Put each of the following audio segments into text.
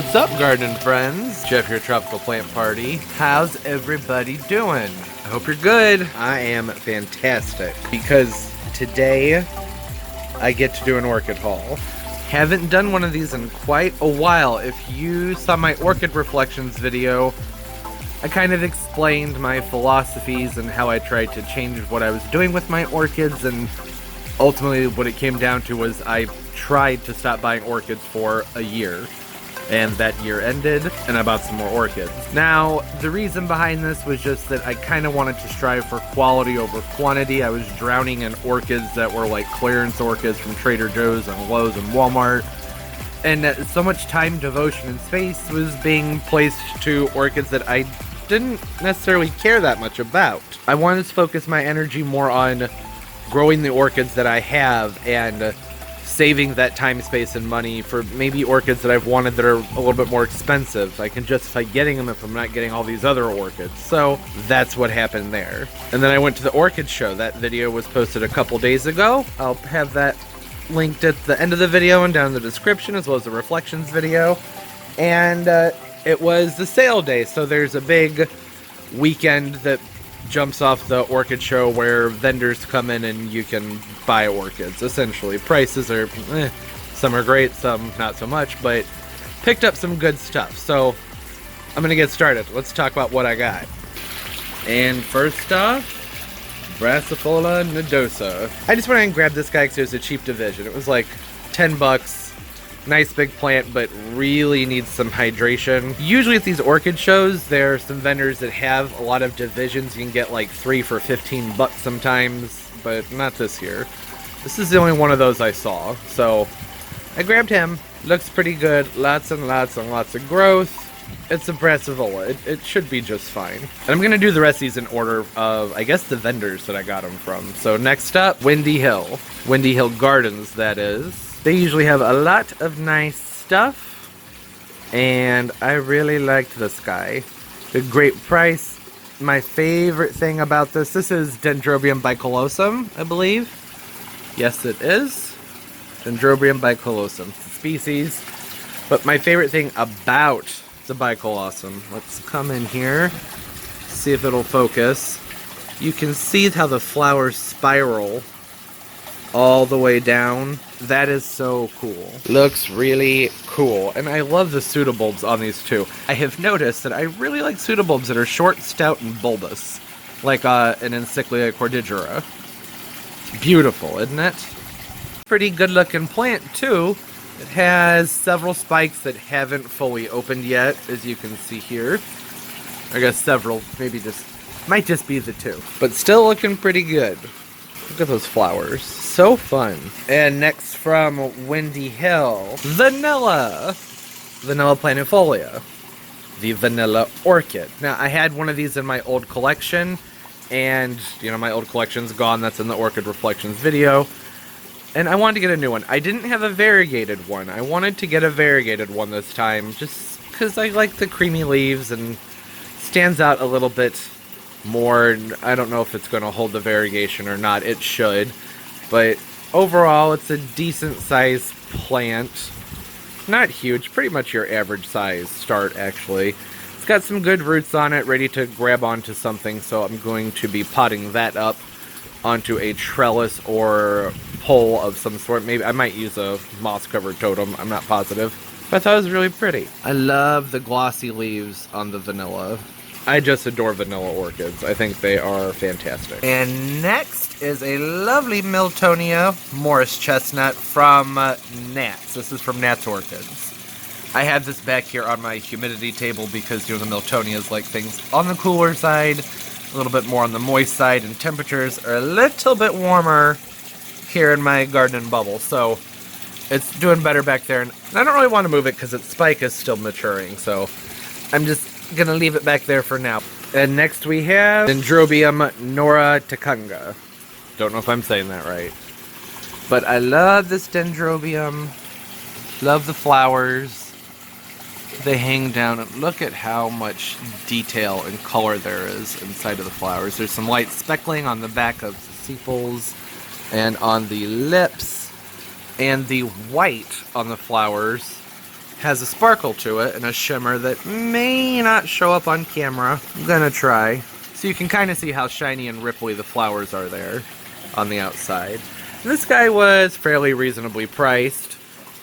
What's up, garden friends? Jeff, your tropical plant party. How's everybody doing? I hope you're good. I am fantastic because today I get to do an orchid haul. Haven't done one of these in quite a while. If you saw my orchid reflections video, I kind of explained my philosophies and how I tried to change what I was doing with my orchids, and ultimately what it came down to was I tried to stop buying orchids for a year. And that year ended, and I bought some more orchids. Now, the reason behind this was just that I kind of wanted to strive for quality over quantity. I was drowning in orchids that were like clearance orchids from Trader Joe's and Lowe's and Walmart. And so much time, devotion, and space was being placed to orchids that I didn't necessarily care that much about. I wanted to focus my energy more on growing the orchids that I have and saving that time, space, and money for maybe orchids that I've wanted that are a little bit more expensive. I can justify getting them if I'm not getting all these other orchids. So that's what happened there. And then I went to the orchid show. That video was posted a couple days ago. I'll have that linked at the end of the video and down in the description, as well as the reflections video. And it was the sale day, so there's a big weekend that jumps off the orchid show where vendors come in and you can buy orchids. Essentially, prices are some are great, some not so much, but picked up some good stuff. So I'm gonna get started. Let's talk about what I got. And first off, Brassavola Nodosa. I just went and grabbed this guy because it was a cheap division. It was like 10 bucks. Nice big plant, but really needs some hydration. Usually at these orchid shows, there are some vendors that have a lot of divisions. You can get like 3 for 15 bucks sometimes, but not this year. This is the only one of those I saw, so I grabbed him. Looks pretty good. Lots and lots and lots of growth. It's a Brassavola. It should be just fine. And I'm going to do the rest of these in order of, I guess, the vendors that I got them from. So next up, Windy Hill. Windy Hill Gardens, that is. They usually have a lot of nice stuff, and I really liked this guy. A great price. My favorite thing about this is Dendrobium Bicallosum, I believe. Yes, it is. Dendrobium Bicallosum species. But my favorite thing about the Bicallosum, let's come in here, see if it'll focus. You can see how the flowers spiral all the way down. That is so cool. Looks really cool. And I love the pseudobulbs on these too. I have noticed that I really like pseudobulbs that are short, stout, and bulbous. Like an Encyclia Vitellina. Beautiful, isn't it? Pretty good looking plant too. It has several spikes that haven't fully opened yet, as you can see here. I guess several, maybe just, might just be the 2. But still looking pretty good. Look at those flowers. So fun. And next from Windy Hill, Vanilla. Vanilla planifolia. The vanilla orchid. Now, I had one of these in my old collection, and, you know, my old collection's gone. That's in the Orchid Reflections video. And I wanted to get a new one. I didn't have a variegated one. I wanted to get a variegated one this time, just because I like the creamy leaves and stands out a little bit more. I don't know if it's going to hold the variegation or not. It should. But overall, it's a decent sized plant. Not huge. Pretty much your average size start, actually. It's got some good roots on it, ready to grab onto something. So I'm going to be potting that up onto a trellis or pole of some sort. Maybe I might use a moss-covered totem. I'm not positive. But I thought it was really pretty. I love the glossy leaves on the vanilla. I just adore vanilla orchids. I think they are fantastic. And next is a lovely Miltonia Morris chestnut from Nats. This is from Nats Orchids. I have this back here on my humidity table because, you know, the Miltonias like things on the cooler side, a little bit more on the moist side, and temperatures are a little bit warmer here in my garden bubble. So it's doing better back there. And I don't really want to move it because its spike is still maturing. So I'm just gonna leave it back there for now. And next we have Dendrobium Nora Tokunaga. Don't know if I'm saying that right, but I love this dendrobium. Love the flowers. They hang down, and look at how much detail and color there is inside of the flowers. There's some light speckling on the back of the sepals and on the lips, and the white on the flowers has a sparkle to it and a shimmer that may not show up on camera. I'm gonna try. So you can kind of see how shiny and ripply the flowers are there on the outside. And this guy was fairly reasonably priced.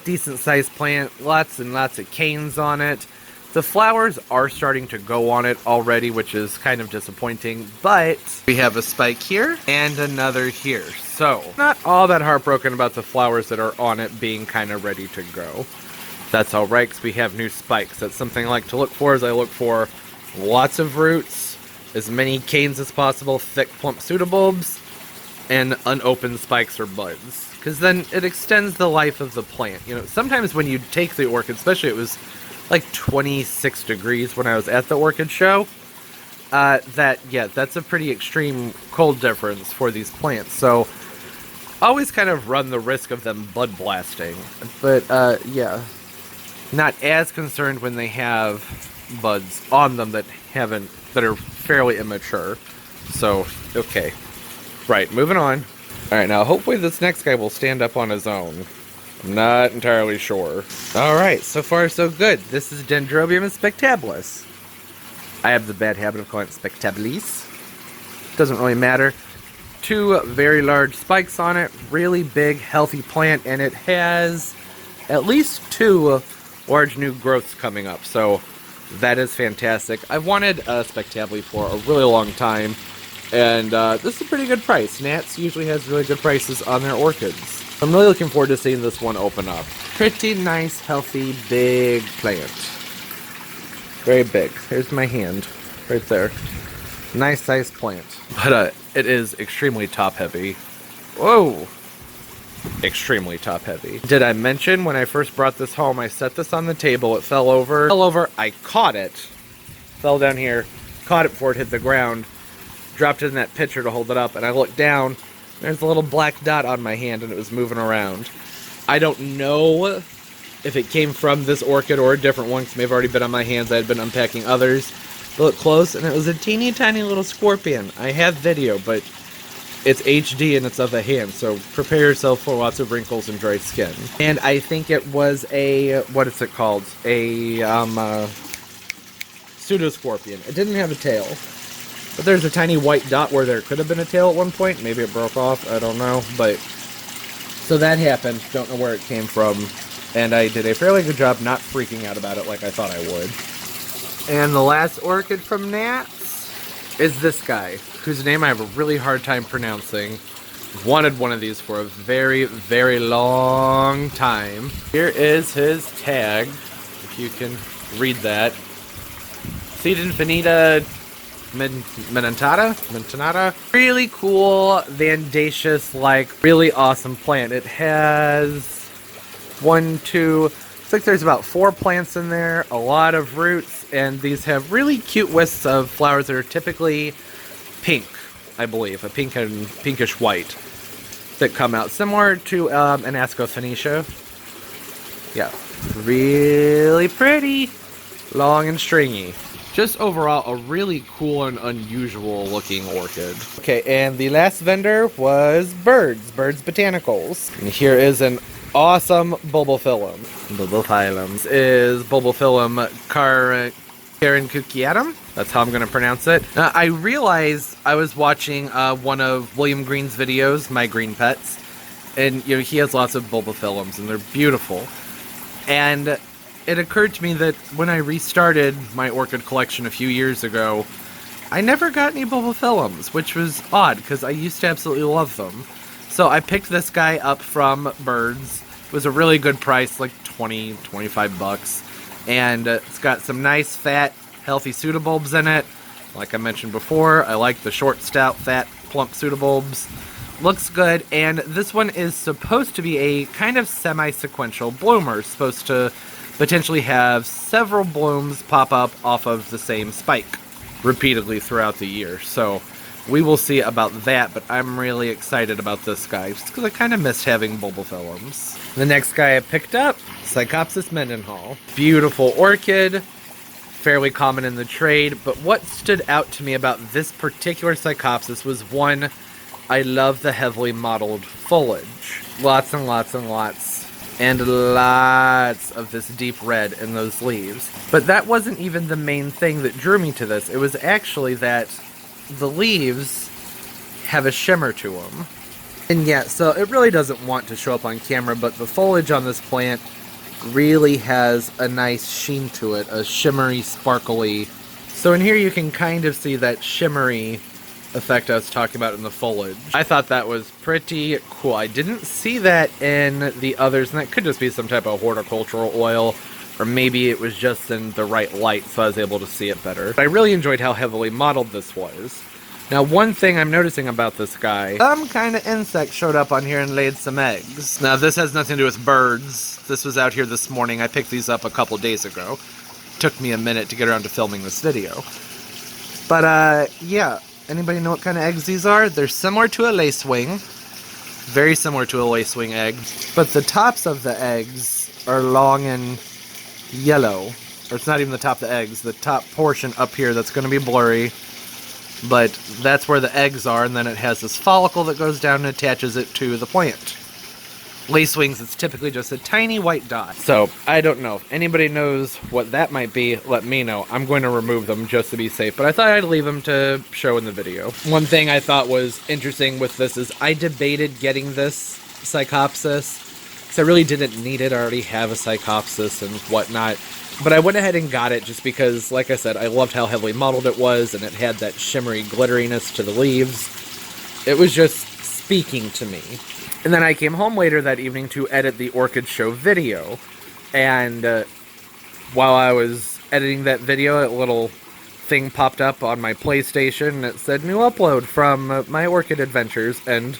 Decent sized plant, lots and lots of canes on it. The flowers are starting to go on it already, which is kind of disappointing, but we have a spike here and another here. So, not all that heartbroken about the flowers that are on it being kind of ready to go. That's alright, because we have new spikes. That's something I like to look for, as I look for lots of roots, as many canes as possible, thick, plump pseudobulbs, and unopened spikes or buds. Because then it extends the life of the plant. You know, sometimes when you take the orchid, especially it was like 26 degrees when I was at the orchid show, that's a pretty extreme cold difference for these plants. So, always kind of run the risk of them bud blasting. But, yeah, not as concerned when they have buds on them that are fairly immature. So, okay. Right, moving on. Alright, now hopefully this next guy will stand up on his own. I'm not entirely sure. Alright, so far so good. This is Dendrobium Spectabilis. I have the bad habit of calling it Spectabilis. Doesn't really matter. Two very large spikes on it. Really big, healthy plant. And it has at least two large new growths coming up. So that is fantastic. I've wanted a Spectabile for a really long time. And this is a pretty good price. Nats usually has really good prices on their orchids. I'm really looking forward to seeing this one open up. Pretty nice, healthy, big plant. Very big. Here's my hand. Right there. Nice sized plant. But it is extremely top heavy. Whoa! Extremely top heavy. Did I mention when I first brought this home, I set this on the table, it fell over. I caught it. Fell down here. Caught it before it hit the ground. Dropped it in that pitcher to hold it up, and I looked down. There's a little black dot on my hand, and it was moving around. I don't know if it came from this orchid or a different one, because it may have already been on my hands. I had been unpacking others. Look close, and it was a teeny tiny little scorpion. I have video, but it's HD and it's of a hand, so prepare yourself for lots of wrinkles and dry skin. And I think it was a, what is it called? A pseudoscorpion. It didn't have a tail. But there's a tiny white dot where there could have been a tail at one point. Maybe it broke off. I don't know. But so that happened. Don't know where it came from. And I did a fairly good job not freaking out about it like I thought I would. And the last orchid from Nats is this guy, whose name I have a really hard time pronouncing. Wanted one of these for a very, very long time. Here is his tag, if you can read that. Seidenfadenia Mitrata. Really cool, vandaceous, like, really awesome plant. It has looks like there's about 4 plants in there, a lot of roots, and these have really cute wisps of flowers that are typically pink, I believe, a pink and pinkish white that come out, similar to an Ascophanetia. Yeah, really pretty, long and stringy. Just overall, a really cool and unusual looking orchid. Okay, and the last vendor was Birds Botanicals. And here is an awesome Bulbophyllum. This is Bulbophyllum Carunculatum. That's how I'm going to pronounce it. I realized I was watching one of William Green's videos, My Green Pets, and you know he has lots of Bulbophyllums, and they're beautiful. And it occurred to me that when I restarted my orchid collection a few years ago, I never got any Bulbophyllums, which was odd, because I used to absolutely love them. So I picked this guy up from Birds. It was a really good price, like 20, 25 bucks. And it's got some nice, fat, healthy pseudobulbs in it. Like I mentioned before, I like the short, stout, fat, plump pseudobulbs. Looks good, and this one is supposed to be a kind of semi-sequential bloomer. Supposed to potentially have several blooms pop up off of the same spike repeatedly throughout the year. So we will see about that, but I'm really excited about this guy just because I kind of missed having Bulbophyllums. The next guy I picked up, Psychopsis Mendenhall. Beautiful orchid, fairly common in the trade, but what stood out to me about this particular Psychopsis was, one, I love the heavily mottled foliage. Lots and lots and lots. and lots of this deep red in those leaves. But that wasn't even the main thing that drew me to this. It was actually that the leaves have a shimmer to them. And yeah, so it really doesn't want to show up on camera, but the foliage on this plant really has a nice sheen to it, a shimmery, sparkly. So in here you can kind of see that shimmery effect I was talking about in the foliage. I thought that was pretty cool. I didn't see that in the others, and that could just be some type of horticultural oil, or maybe it was just in the right light so I was able to see it better. But I really enjoyed how heavily modeled this was. Now, one thing I'm noticing about this guy, some kind of insect showed up on here and laid some eggs. Now, this has nothing to do with birds. This was out here this morning. I picked these up a couple days ago. Took me a minute to get around to filming this video. But, yeah. Anybody know what kind of eggs these are? They're similar to a lacewing. Very similar to a lacewing egg. But the tops of the eggs are long and yellow. Or it's not even the top of the eggs. The top portion up here that's going to be blurry. But that's where the eggs are, and then it has this follicle that goes down and attaches it to the plant. Lacewings, it's typically just a tiny white dot. So, I don't know. If anybody knows what that might be, let me know. I'm going to remove them just to be safe, but I thought I'd leave them to show in the video. One thing I thought was interesting with this is I debated getting this Psychopsis, because I really didn't need it. I already have a Psychopsis and whatnot. But I went ahead and got it just because, like I said, I loved how heavily modeled it was, and it had that shimmery glitteriness to the leaves. It was just speaking to me. And then I came home later that evening to edit the Orchid Show video. And while I was editing that video, a little thing popped up on my PlayStation, and it said, "New upload from My Orchid Adventures," and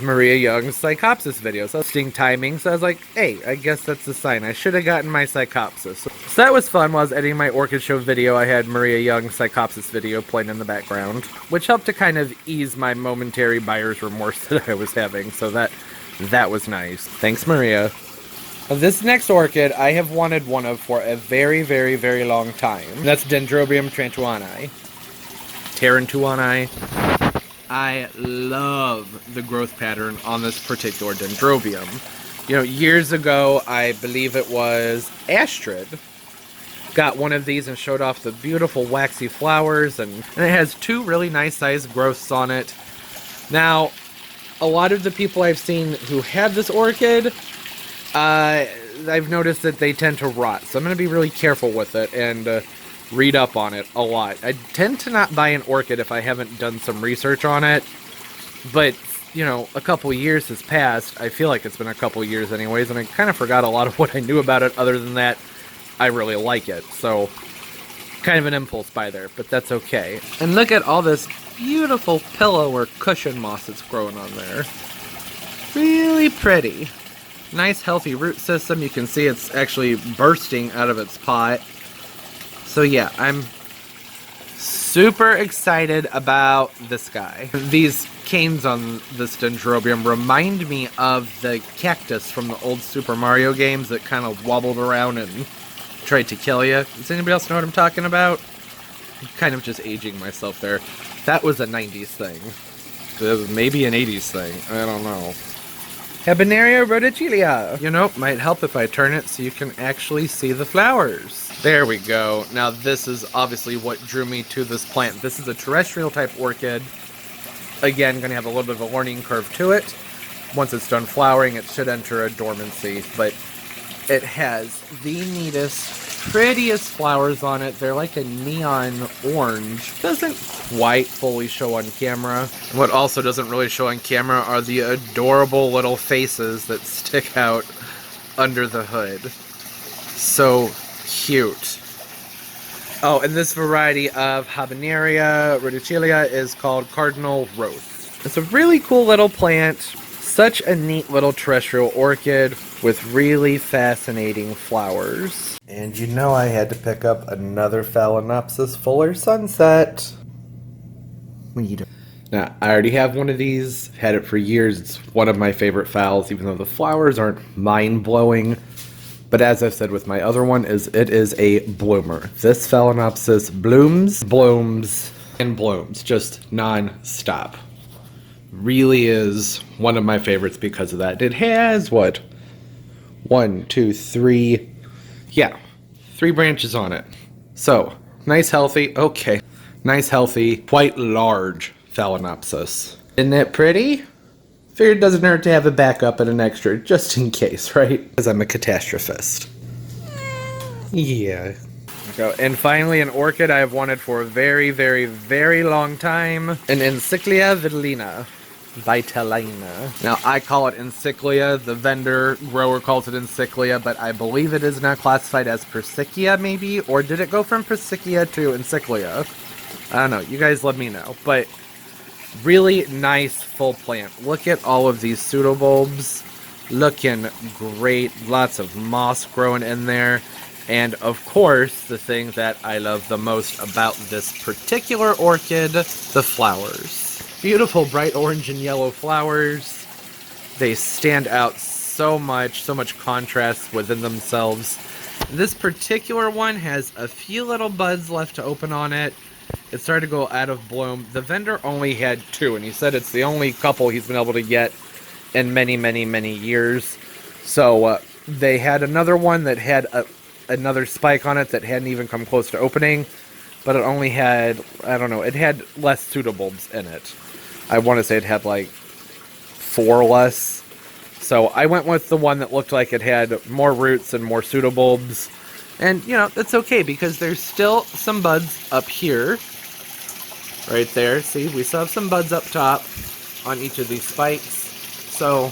Maria Young's Psychopsis video. So I was seeing timing, so I was like, hey, I guess that's a sign. I should have gotten my Psychopsis. So that was fun. While I was editing my Orchid Show video, I had Maria Young's Psychopsis video playing in the background, which helped to kind of ease my momentary buyer's remorse that I was having. So that was nice. Thanks, Maria. This next orchid, I have wanted one of for a very, very, very long time. That's Dendrobium Trantuanii. Trantuanii. I love the growth pattern on this particular dendrobium. You know, years ago, I believe it was Astrid, got one of these and showed off the beautiful waxy flowers, and it has two really nice sized growths on it. Now, a lot of the people I've seen who have this orchid, I've noticed that they tend to rot, so I'm going to be really careful with it and read up on it a lot. I tend to not buy an orchid if I haven't done some research on it, but, you know, a couple years has passed. I feel like it's been a couple years anyways, and I kind of forgot a lot of what I knew about it. Other than that, I really like it, so kind of an impulse buy there, but that's okay. And look at all this beautiful pillow or cushion moss that's growing on there. Really pretty. Nice healthy root system. You can see it's actually bursting out of its pot. So yeah, I'm super excited about this guy. These canes on this dendrobium remind me of the cactus from the old Super Mario games that kind of wobbled around and tried to kill you. Does anybody else know what I'm talking about? I'm kind of just aging myself there. That was a 90s thing. It was maybe an 80s thing. I don't know. Habenaria rhodocheila. You know, might help if I turn it so you can actually see the flowers. There we go. Now this is obviously what drew me to this plant. This is a terrestrial type orchid. Again, going to have a little bit of a learning curve to it. Once it's done flowering, it should enter a dormancy, but it has the neatest, prettiest flowers on it. They're like a neon orange. Doesn't quite fully show on camera. What also doesn't really show on camera are the adorable little faces that stick out under the hood. So cute. Oh, and this variety of habenaria rhodocheila is called Cardinal Road. It's a really cool little plant. Such a neat little terrestrial orchid with really fascinating flowers. And you know I had to pick up another Phalaenopsis Fuller Sunset. What are you doing? Now, I already have one of these. Had it for years. It's one of my favorite phals, even though the flowers aren't mind-blowing. But as I've said with my other one, it is a bloomer. This Phalaenopsis blooms, blooms, and blooms. Just non-stop. Really is one of my favorites because of that. It has, what, 1, 2, 3. Yeah, 3 branches on it. So, nice healthy, okay. Nice healthy, quite large Phalaenopsis. Isn't it pretty? Figured it doesn't hurt to have a backup and an extra, just in case, right? Because I'm a catastrophist. Yeah. And finally, an orchid I have wanted for a very, very, very long time. An Encyclia Vitellina. Now, I call it Encyclia. The vendor grower calls it Encyclia, but I believe it is now classified as prosthechea, maybe? Or did it go from prosthechea to Encyclia? I don't know. You guys let me know. But really nice full plant. Look at all of these pseudobulbs. Looking great. Lots of moss growing in there. And of course, the thing that I love the most about this particular orchid, the flowers. Beautiful bright orange and yellow flowers. They stand out so much contrast within themselves. This particular one has a few little buds left to open on it. It started to go out of bloom. The vendor only had 2, and he said it's the only couple he's been able to get in many, many, many years. So they had another one that had another spike on it that hadn't even come close to opening, but it only had, I don't know, it had less pseudobulbs in it. I want to say it had like 4 less. So I went with the one that looked like it had more roots and more pseudobulbs. And, you know, that's okay because there's still some buds up here. Right there. See, we still have some buds up top on each of these spikes. So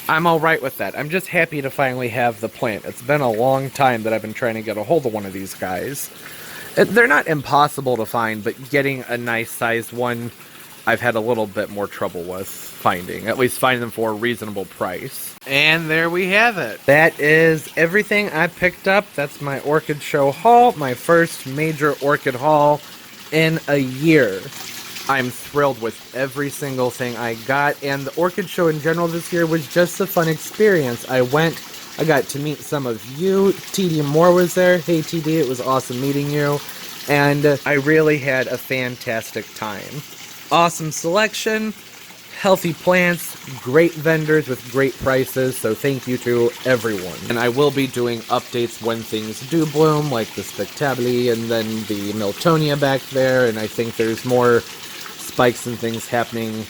I'm all right with that. I'm just happy to finally have the plant. It's been a long time that I've been trying to get a hold of one of these guys. They're not impossible to find, but getting a nice sized one, I've had a little bit more trouble with finding. At least finding them for a reasonable price. And there we have it. That is everything I picked up. That's my orchid show haul. My first major orchid haul in a year. I'm thrilled with every single thing I got. And the orchid show in general this year was just a fun experience. I got to meet some of you. T.D Moore was there. Hey T.D, it was awesome meeting you. And I really had a fantastic time. Awesome selection, healthy plants, great vendors with great prices, so thank you to everyone. And I will be doing updates when things do bloom, like the Spectabile and then the Miltonia back there, and I think there's more spikes and things happening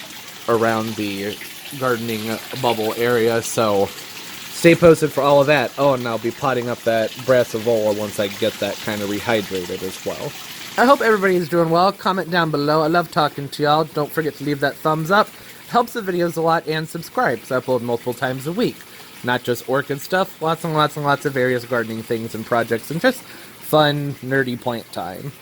around the gardening bubble area, so stay posted for all of that. Oh, and I'll be potting up that Brassavola once I get that kind of rehydrated as well. I hope everybody is doing well. Comment down below. I love talking to y'all. Don't forget to leave that thumbs up. Helps the videos a lot, and subscribe, because I upload multiple times a week. Not just orchid stuff, lots and lots and lots of various gardening things and projects, and just fun, nerdy plant time.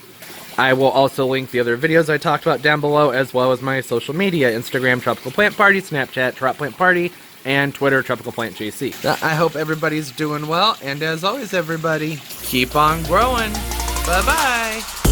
I will also link the other videos I talked about down below, as well as my social media, Instagram, Tropical Plant Party, Snapchat, Trop Plant Party, and Twitter, Tropical Plant JC. I hope everybody's doing well, and as always, everybody, keep on growing. Bye-bye!